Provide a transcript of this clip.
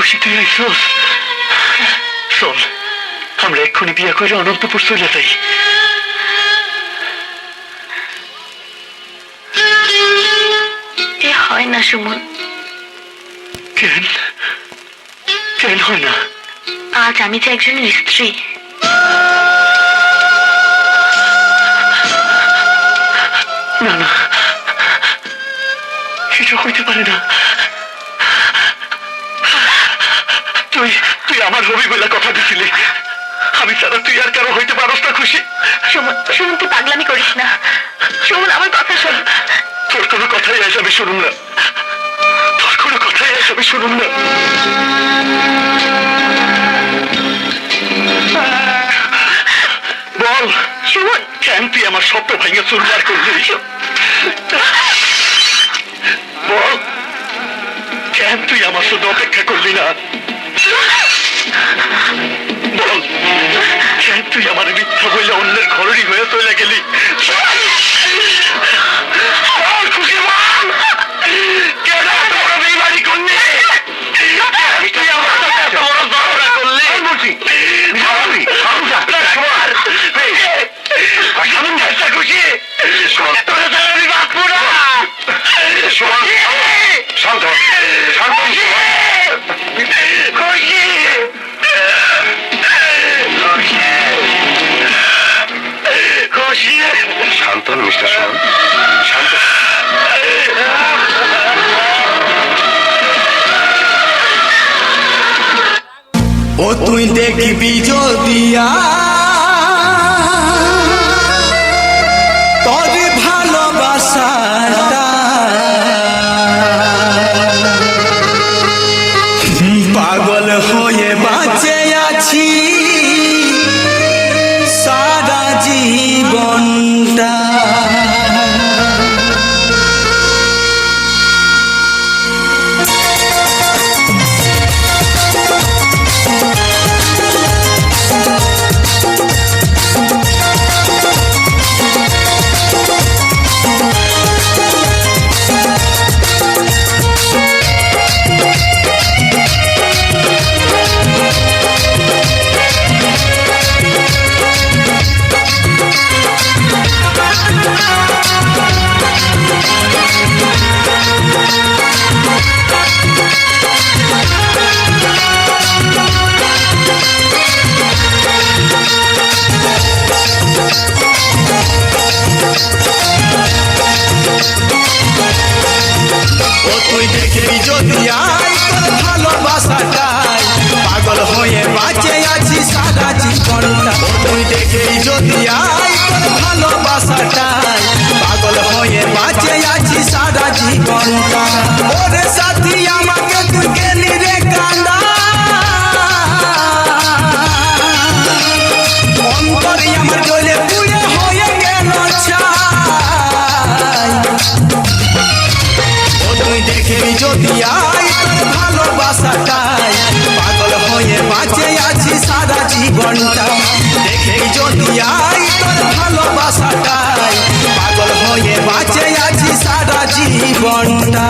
খুশি তুই আইসোস। চল আমরা এক্ষুনি বিয়ে করে অনন্তপুর চলে যাই। এ হয় না সুমন। কেন কেন হয় না? আজ আমি যে একজনের স্ত্রী। না না, এটা হইতে পারে না। তুই তুই আমার হবি বলে কথা দিছিলি, আমি ছাড়া তুই আর কারো হইতে পারস না খুশি। সুমন, সুমন তুই পাগলামি করিস না। সুমন আমার কথা শোন। তোর কোনো কথাই আজ আমি শুনুম না, তোর কোনো কথাই আজ আমি শুনুম না। বল সুমন, কেন তুই আমার স্বপ্ন ভাঙে চুরমার করলি? বল কেন তুই আমার শুধু অপেক্ষা করলি না? বল কেন তুই আমার মিথ্যা বইলে অন্যের ঘরেরই হয়ে চলে গেলি? খুশি বল কেন এত বড় বেইমানি করলি? তুই আমার সাথে এত বড় ঝগড়া করলি? বলছি খুশি তোরা ছাড়া আমি বাঁচবো না। শান্ত শান্ত খুশি খুশি শান্ত মিস্টার সুমন, শান্ত। ও তুই দেখবি যদিয়া তোর ভালোবাসাটা পাগল হয়ে বাঁচে আছি সারা জীবনটা। তুই দেখবি যদি আই তোর ভালোবাসাটাই পাগল হয়ে বাঁচে আছি সারা জীবনটা। তুই দেখবি যদি আই তোর ভালোবাসাটাই পাগল হয়ে বাঁচে আছি সারা জীবনটা। ওরে সাথী আমাকে তুই গেলি রে কান্দা, অন্তরে আমার জ্বলে পুড়ে হয়ে গেল ছাই। তুই দেখবি যদি আই তোর ভালোবাসাটাই পাগল হয়ে বাঁচে আছি সারা জীবনটা। দেখবি যদি আই তোর ভালোবাসাটাই পাগল হয়ে বাঁচে আছি সারা জীবনটা।